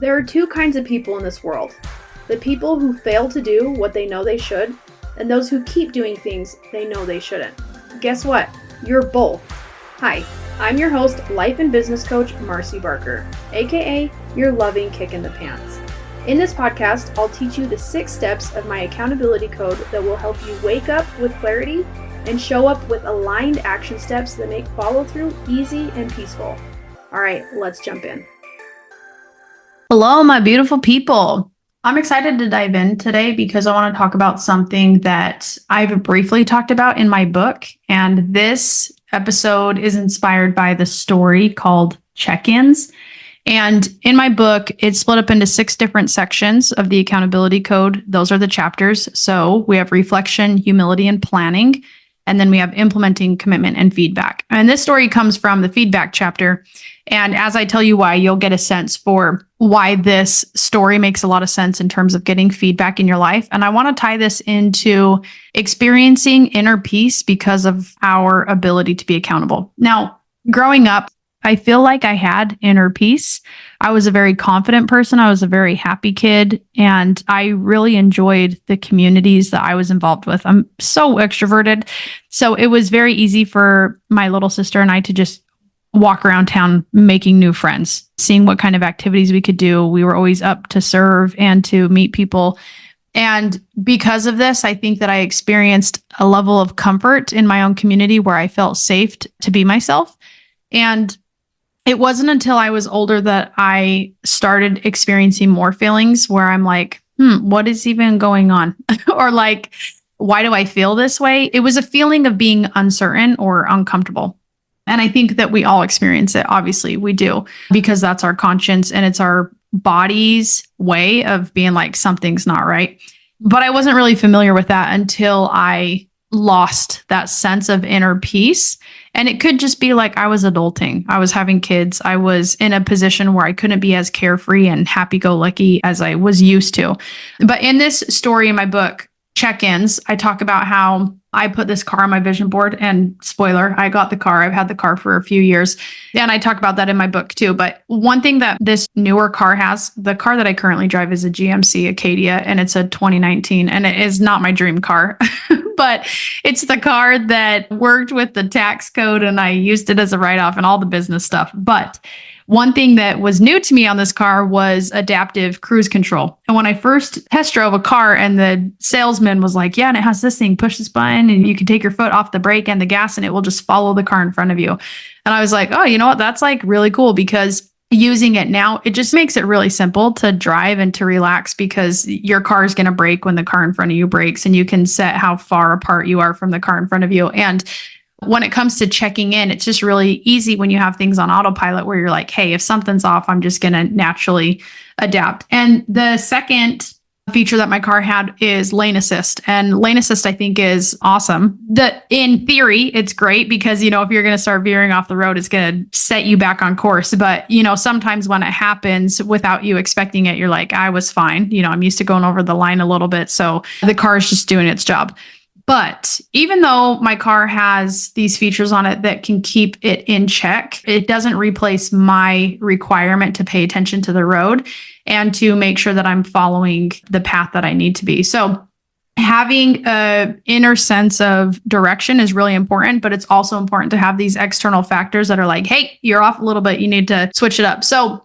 There are two kinds of people in this world. The people who fail to do what they know they should, and those who keep doing things they know they shouldn't. Guess what? You're both. Hi, I'm your host, life and business coach, Marcy Barker, aka your loving kick in the pants. In this podcast, I'll teach you the 6 steps of my accountability code that will help you wake up with clarity and show up with aligned action steps that make follow through easy and peaceful. All right, let's jump in. Hello, my beautiful people. I'm excited to dive in today because I want to talk about something that I've briefly talked about in my book. And this episode is inspired by the story called Check-ins. And in my book, it's split up into 6 different sections of the accountability code. Those are the chapters. So we have reflection, humility, and planning. And then we have implementing, commitment, and feedback. And this story comes from the feedback chapter. And as I tell you why, you'll get a sense for why this story makes a lot of sense in terms of getting feedback in your life. And I want to tie this into experiencing inner peace because of our ability to be accountable. Now, growing up, I feel like I had inner peace. I was a very confident person. I was a very happy kid, and I really enjoyed the communities that I was involved with. I'm so extroverted. So it was very easy for my little sister and I to just walk around town making new friends, seeing what kind of activities we could do. We were always up to serve and to meet people. And because of this, I think that I experienced a level of comfort in my own community where I felt safe to be myself. And it wasn't until I was older that I started experiencing more feelings where I'm like, what is even going on? Or like, why do I feel this way? It was a feeling of being uncertain or uncomfortable. And I think that we all experience it. Obviously, we do, because that's our conscience and it's our body's way of being like, something's not right. But I wasn't really familiar with that until I lost that sense of inner peace. And it could just be like I was adulting. I was having kids. I was in a position where I couldn't be as carefree and happy-go-lucky as I was used to. But in this story in my book, Check-ins, I talk about how I put this car on my vision board, and spoiler, I got the car. I've had the car for a few years, and I talk about that in my book too. But one thing that this newer car has, the car that I currently drive is a GMC Acadia, and it's a 2019, and it is not my dream car, but it's the car that worked with the tax code, and I used it as a write-off and all the business stuff. But one thing that was new to me on this car was adaptive cruise control. And when I first test drove a car and the salesman was like, yeah, and it has this thing, push this button and you can take your foot off the brake and the gas and it will just follow the car in front of you. And I was like, oh, you know what? That's like really cool, because using it now, it just makes it really simple to drive and to relax, because your car is going to brake when the car in front of you brakes, and you can set how far apart you are from the car in front of you. And when it comes to checking in, it's just really easy when you have things on autopilot where you're like, hey, if something's off, I'm just going to naturally adapt. And the second feature that my car had is lane assist. And lane assist, I think, is awesome. In theory, it's great because, if you're going to start veering off the road, it's going to set you back on course. But, sometimes when it happens without you expecting it, you're like, I was fine. I'm used to going over the line a little bit. So the car is just doing its job. But even though my car has these features on it that can keep it in check, it doesn't replace my requirement to pay attention to the road and to make sure that I'm following the path that I need to be. So having an inner sense of direction is really important, but it's also important to have these external factors that are like, hey, you're off a little bit. You need to switch it up. So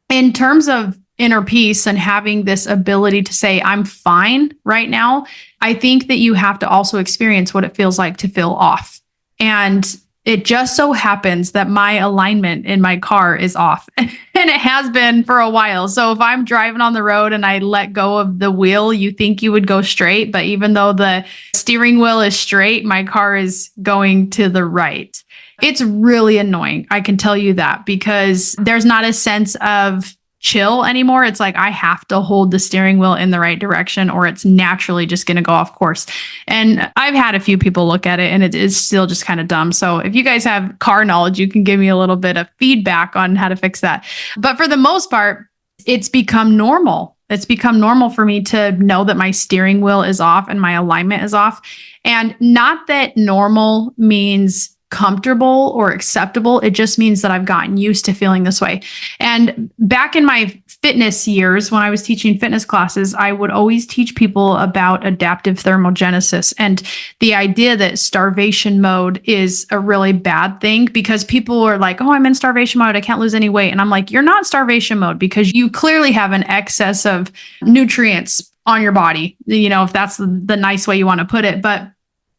in terms of inner peace and having this ability to say, I'm fine right now, I think that you have to also experience what it feels like to feel off. And it just so happens that my alignment in my car is off, and it has been for a while. So if I'm driving on the road and I let go of the wheel, you think you would go straight. But even though the steering wheel is straight, my car is going to the right. It's really annoying. I can tell you that, because there's not a sense of chill anymore. It's like I have to hold the steering wheel in the right direction or it's naturally just going to go off course. And I've had a few people look at it and it is still just kind of dumb. So if you guys have car knowledge, you can give me a little bit of feedback on how to fix that. But for the most part, it's become normal. It's become normal for me to know that my steering wheel is off and my alignment is off. And not that normal means comfortable or acceptable. It just means that I've gotten used to feeling this way. And back in my fitness years, when I was teaching fitness classes, I would always teach people about adaptive thermogenesis and the idea that starvation mode is a really bad thing, because people are like, oh, I'm in starvation mode, I can't lose any weight. And I'm like, you're not in starvation mode because you clearly have an excess of nutrients on your body, if that's the nice way you want to put it. But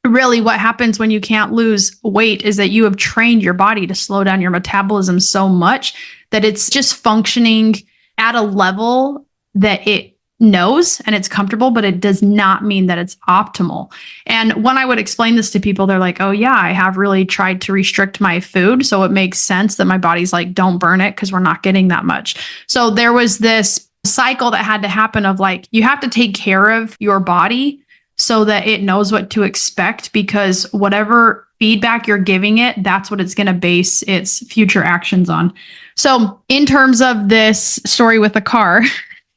really what happens when you can't lose weight is that you have trained your body to slow down your metabolism so much that it's just functioning at a level that it knows and it's comfortable, but it does not mean that it's optimal. And when I would explain this to people, they're like, oh yeah, I have really tried to restrict my food. So it makes sense that my body's like, don't burn it because we're not getting that much. So there was this cycle that had to happen of like, you have to take care of your body so that it knows what to expect, because whatever feedback you're giving it, that's what it's going to base its future actions on. So in terms of this story with the car,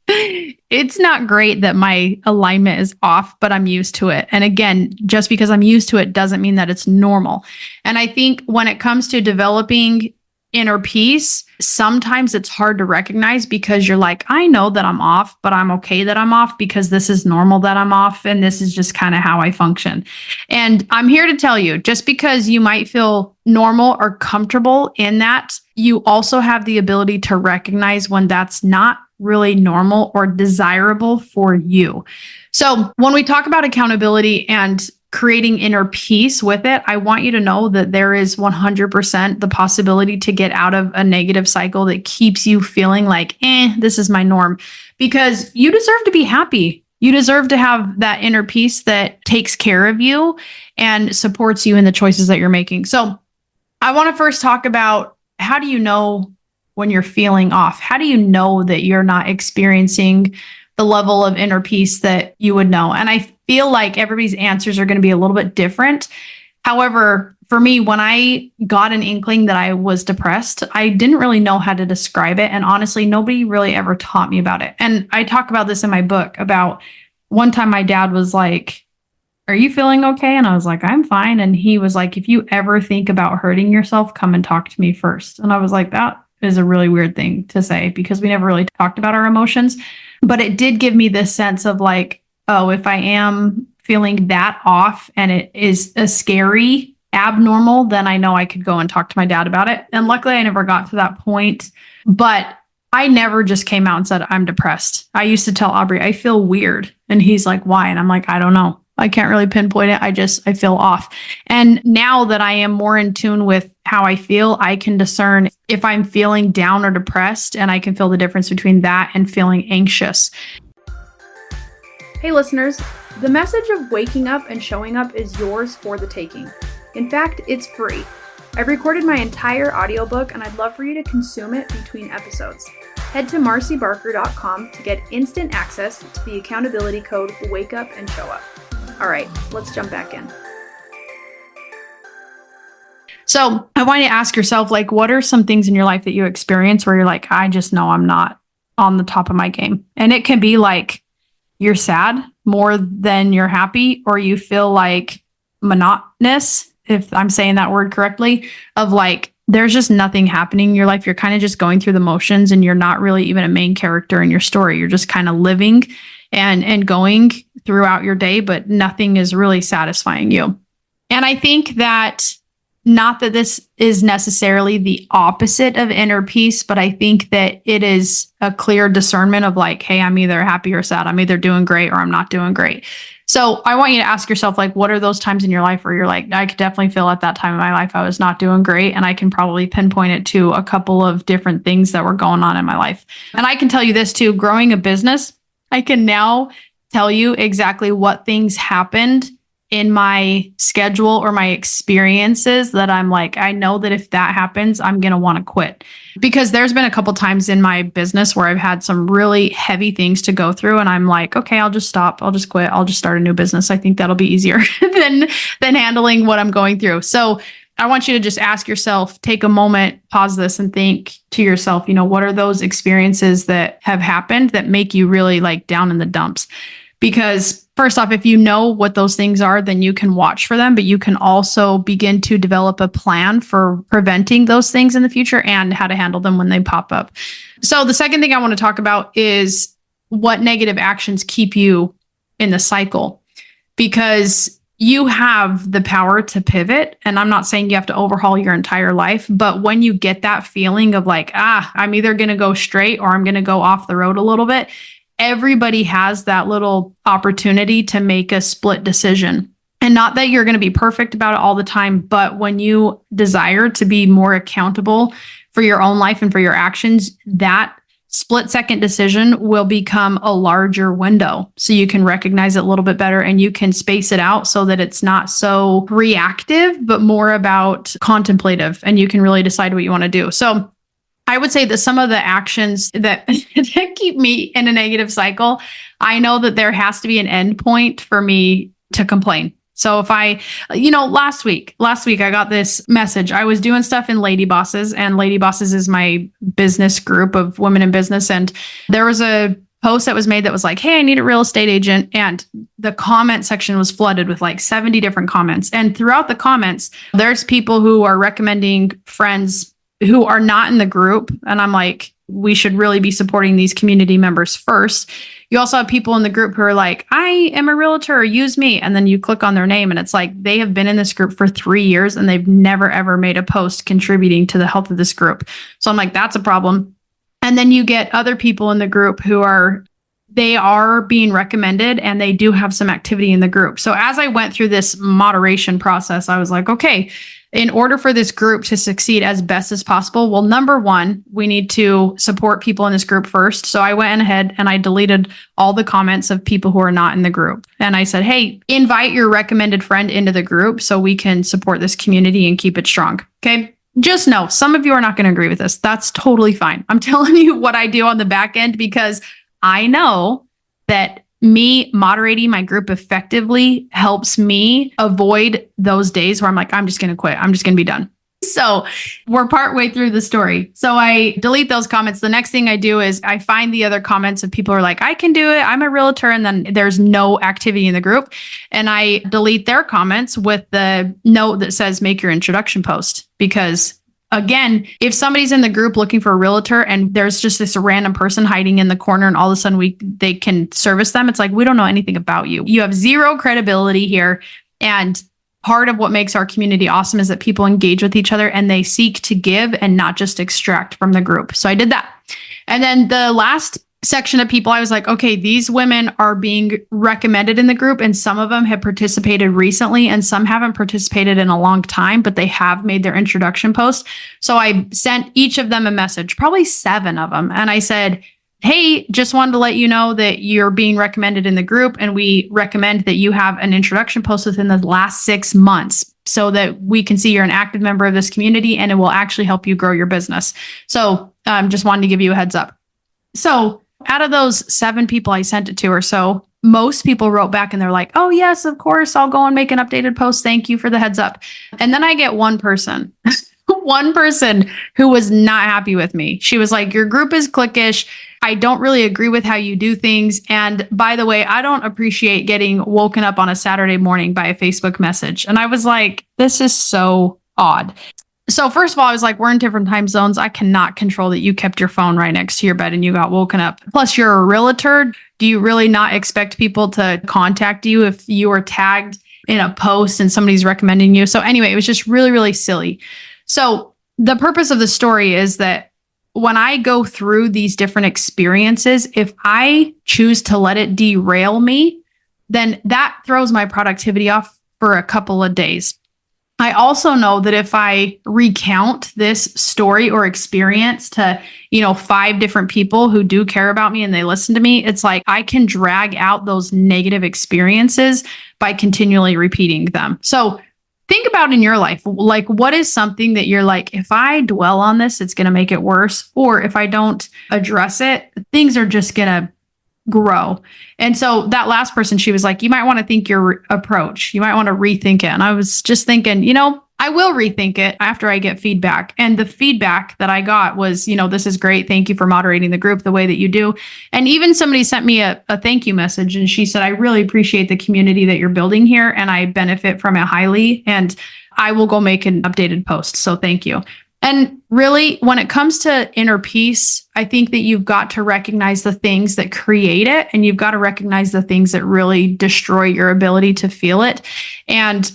it's not great that my alignment is off, but I'm used to it. And again, just because I'm used to it doesn't mean that it's normal. And I think when it comes to developing inner peace, sometimes it's hard to recognize because you're like, I know that I'm off, but I'm okay that I'm off because this is normal that I'm off. And this is just kind of how I function. And I'm here to tell you, just because you might feel normal or comfortable in that, you also have the ability to recognize when that's not really normal or desirable for you. So when we talk about accountability and creating inner peace with it, I want you to know that there is 100% the possibility to get out of a negative cycle that keeps you feeling like, this is my norm, because you deserve to be happy. You deserve to have that inner peace that takes care of you and supports you in the choices that you're making. So I want to first talk about, how do you know when you're feeling off? How do you know that you're not experiencing the level of inner peace that you would know? And I feel like everybody's answers are going to be a little bit different. However, for me, when I got an inkling that I was depressed, I didn't really know how to describe it. And honestly, nobody really ever taught me about it. And I talk about this in my book about one time my dad was like, are you feeling okay? And I was like, I'm fine. And he was like, if you ever think about hurting yourself, come and talk to me first. And I was like, that is a really weird thing to say because we never really talked about our emotions. But it did give me this sense of like, oh, if I am feeling that off and it is a scary, abnormal, then I know I could go and talk to my dad about it. And luckily I never got to that point, but I never just came out and said, I'm depressed. I used to tell Aubrey, I feel weird. And he's like, why? And I'm like, I don't know. I can't really pinpoint it. I feel off. And now that I am more in tune with how I feel, I can discern if I'm feeling down or depressed, and I can feel the difference between that and feeling anxious. Hey listeners, the message of waking up and showing up is yours for the taking. In fact, it's free. I've recorded my entire audiobook and I'd love for you to consume it between episodes. Head to marcybarker.com to get instant access to the accountability code Wake Up and Show Up. All right, let's jump back in. So I want you to ask yourself, like, what are some things in your life that you experience where you're like, I just know I'm not on the top of my game? And it can be like you're sad more than you're happy, or you feel like monotonous, if I'm saying that word correctly, of like, there's just nothing happening in your life. You're kind of just going through the motions and you're not really even a main character in your story. You're just kind of living and going throughout your day, but nothing is really satisfying you. And I think that, not that this is necessarily the opposite of inner peace, but I think that it is a clear discernment of like, hey, I'm either happy or sad. I'm either doing great or I'm not doing great. So I want you to ask yourself, like, what are those times in your life where you're like, I could definitely feel at that time in my life I was not doing great. And I can probably pinpoint it to a couple of different things that were going on in my life. And I can tell you this too, growing a business, I can now tell you exactly what things happened in my schedule or my experiences that I'm like, I know that if that happens, I'm going to want to quit. Because there's been a couple times in my business where I've had some really heavy things to go through and I'm like, okay, I'll just stop. I'll just quit. I'll just start a new business. I think that'll be easier than handling what I'm going through. So I want you to just ask yourself, take a moment, pause this and think to yourself, what are those experiences that have happened that make you really like down in the dumps? Because first off, if you know what those things are, then you can watch for them, but you can also begin to develop a plan for preventing those things in the future and how to handle them when they pop up. So the second thing I want to talk about is what negative actions keep you in the cycle, because you have the power to pivot. And I'm not saying you have to overhaul your entire life, but when you get that feeling of like, I'm either going to go straight or I'm going to go off the road a little bit, everybody has that little opportunity to make a split decision. And not that you're going to be perfect about it all the time, but when you desire to be more accountable for your own life and for your actions, that split second decision will become a larger window. So you can recognize it a little bit better and you can space it out so that it's not so reactive, but more about contemplative, and you can really decide what you want to do. So I would say that some of the actions that keep me in a negative cycle, I know that there has to be an end point for me to complain. So if last week I got this message. I was doing stuff in Lady Bosses, and Lady Bosses is my business group of women in business. And there was a post that was made that was like, hey, I need a real estate agent. And the comment section was flooded with like 70 different comments. And throughout the comments, there's people who are recommending friends who are not in the group. And I'm like, we should really be supporting these community members first. You also have people in the group who are like, I am a realtor, use me. And then you click on their name and it's like, they have been in this group for 3 years and they've never, ever made a post contributing to the health of this group. So I'm like, that's a problem. And then you get other people in the group who are being recommended and they do have some activity in the group. So as I went through this moderation process, I was like, okay, in order for this group to succeed as best as possible, well, number one, we need to support people in this group first. So I went ahead and I deleted all the comments of people who are not in the group. And I said, hey, invite your recommended friend into the group so we can support this community and keep it strong. Okay. Just know some of you are not going to agree with this. That's totally fine. I'm telling you what I do on the back end because I know that me moderating my group effectively helps me avoid those days where I'm like, I'm just going to quit. I'm just going to be done. So we're partway through the story. So I delete those comments. The next thing I do is I find the other comments of people who are like, I can do it. I'm a realtor. And then there's no activity in the group. And I delete their comments with the note that says, make your introduction post. Because again, if somebody's in the group looking for a realtor and there's just this random person hiding in the corner and all of a sudden they can service them, it's like, we don't know anything about you. You have zero credibility here. And part of what makes our community awesome is that people engage with each other and they seek to give and not just extract from the group. So I did that. And then the last section of people, I was like, okay, these women are being recommended in the group and some of them have participated recently and some haven't participated in a long time, but they have made their introduction post. So I sent each of them a message, probably 7 of them. And I said, hey, just wanted to let you know that you're being recommended in the group and we recommend that you have an introduction post within the last 6 months so that we can see you're an active member of this community and it will actually help you grow your business. So just wanted to give you a heads up. So out of those 7 people I sent it to or so, most people wrote back and they're like, oh, yes, of course, I'll go and make an updated post. Thank you for the heads up. And then I get one person, one person who was not happy with me. She was like, your group is cliquish. I don't really agree with how you do things. And by the way, I don't appreciate getting woken up on a Saturday morning by a Facebook message. And I was like, this is so odd. So first of all, I was like, we're in different time zones. I cannot control that you kept your phone right next to your bed and you got woken up. Plus, you're a realtor. Do you really not expect people to contact you if you were tagged in a post and somebody's recommending you? So anyway, it was just really, really silly. So the purpose of the story is that when I go through these different experiences, if I choose to let it derail me, then that throws my productivity off for a couple of days. I also know that if I recount this story or experience to, 5 different people who do care about me and they listen to me, it's like I can drag out those negative experiences by continually repeating them. So think about in your life, like what is something that you're like, if I dwell on this, it's going to make it worse. Or if I don't address it, things are just going to grow. And so that last person, she was like, you might want to think your approach. You might want to rethink it. And I was just thinking, I will rethink it after I get feedback. And the feedback that I got was, this is great. Thank you for moderating the group the way that you do. And even somebody sent me a thank you message. And she said, I really appreciate the community that you're building here. And I benefit from it highly. And I will go make an updated post. So thank you. And really, when it comes to inner peace, I think that you've got to recognize the things that create it, and you've got to recognize the things that really destroy your ability to feel it. And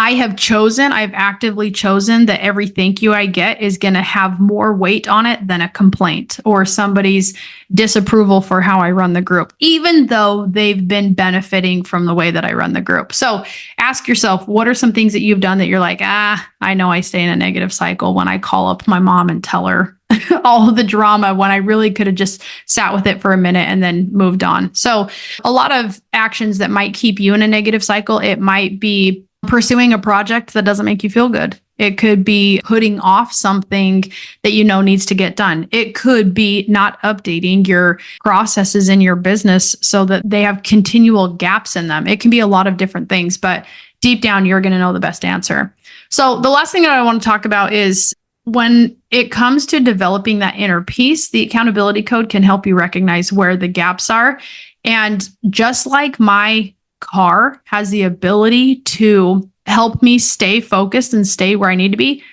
I've actively chosen that every thank you I get is going to have more weight on it than a complaint or somebody's disapproval for how I run the group, even though they've been benefiting from the way that I run the group. So ask yourself, what are some things that you've done that you're like, I know I stay in a negative cycle when I call up my mom and tell her all of the drama when I really could have just sat with it for a minute and then moved on. So a lot of actions that might keep you in a negative cycle, it might be pursuing a project that doesn't make you feel good. It could be putting off something that you know needs to get done. It could be not updating your processes in your business so that they have continual gaps in them. It can be a lot of different things, but deep down, you're going to know the best answer. So the last thing that I want to talk about is when it comes to developing that inner peace, the accountability code can help you recognize where the gaps are. And just like my car has the ability to help me stay focused and stay where I need to be,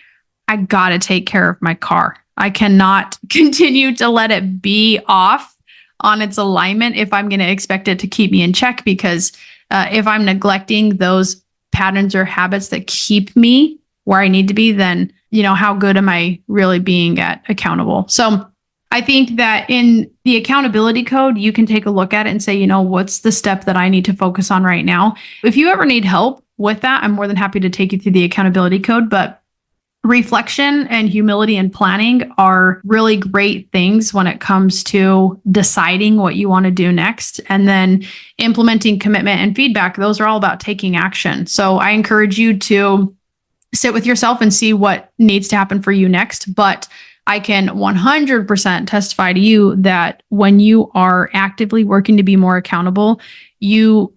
I got to take care of my car. I cannot continue to let it be off on its alignment if I'm going to expect it to keep me in check, because if I'm neglecting those patterns or habits that keep me where I need to be, then, how good am I really being at accountable? So I think that in the accountability code, you can take a look at it and say, what's the step that I need to focus on right now? If you ever need help with that, I'm more than happy to take you through the accountability code. But reflection and humility and planning are really great things when it comes to deciding what you want to do next. And then implementing commitment and feedback. Those are all about taking action. So I encourage you to sit with yourself and see what needs to happen for you next. But I can 100% testify to you that when you are actively working to be more accountable, you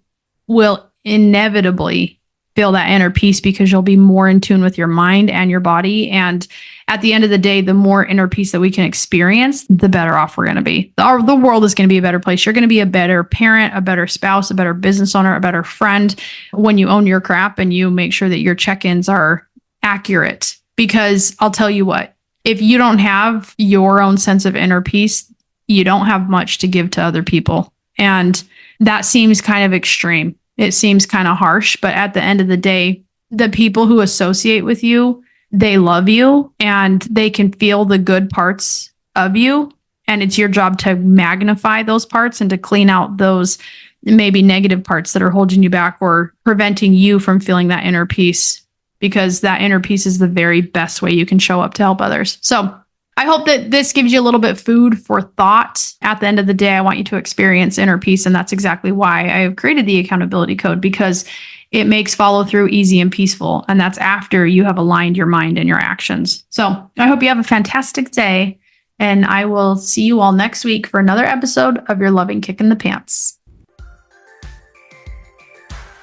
will inevitably feel that inner peace because you'll be more in tune with your mind and your body. And at the end of the day, the more inner peace that we can experience, the better off we're going to be. The world is going to be a better place. You're going to be a better parent, a better spouse, a better business owner, a better friend when you own your crap and you make sure that your check-ins are accurate. Because I'll tell you what, if you don't have your own sense of inner peace, you don't have much to give to other people. And that seems kind of extreme. It seems kind of harsh, but at the end of the day, the people who associate with you, they love you and they can feel the good parts of you. And it's your job to magnify those parts and to clean out those maybe negative parts that are holding you back or preventing you from feeling that inner peace, because that inner peace is the very best way you can show up to help others. So I hope that this gives you a little bit of food for thought. At the end of the day, I want you to experience inner peace. And that's exactly why I have created the accountability code, because it makes follow through easy and peaceful. And that's after you have aligned your mind and your actions. So I hope you have a fantastic day. And I will see you all next week for another episode of Your Loving Kick in the Pants.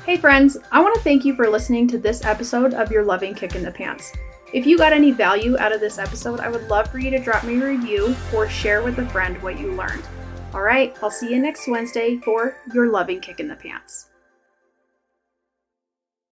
Hey friends, I want to thank you for listening to this episode of Your Loving Kick in the Pants. If you got any value out of this episode, I would love for you to drop me a review or share with a friend what you learned. All right, I'll see you next Wednesday for Your Loving Kick in the Pants.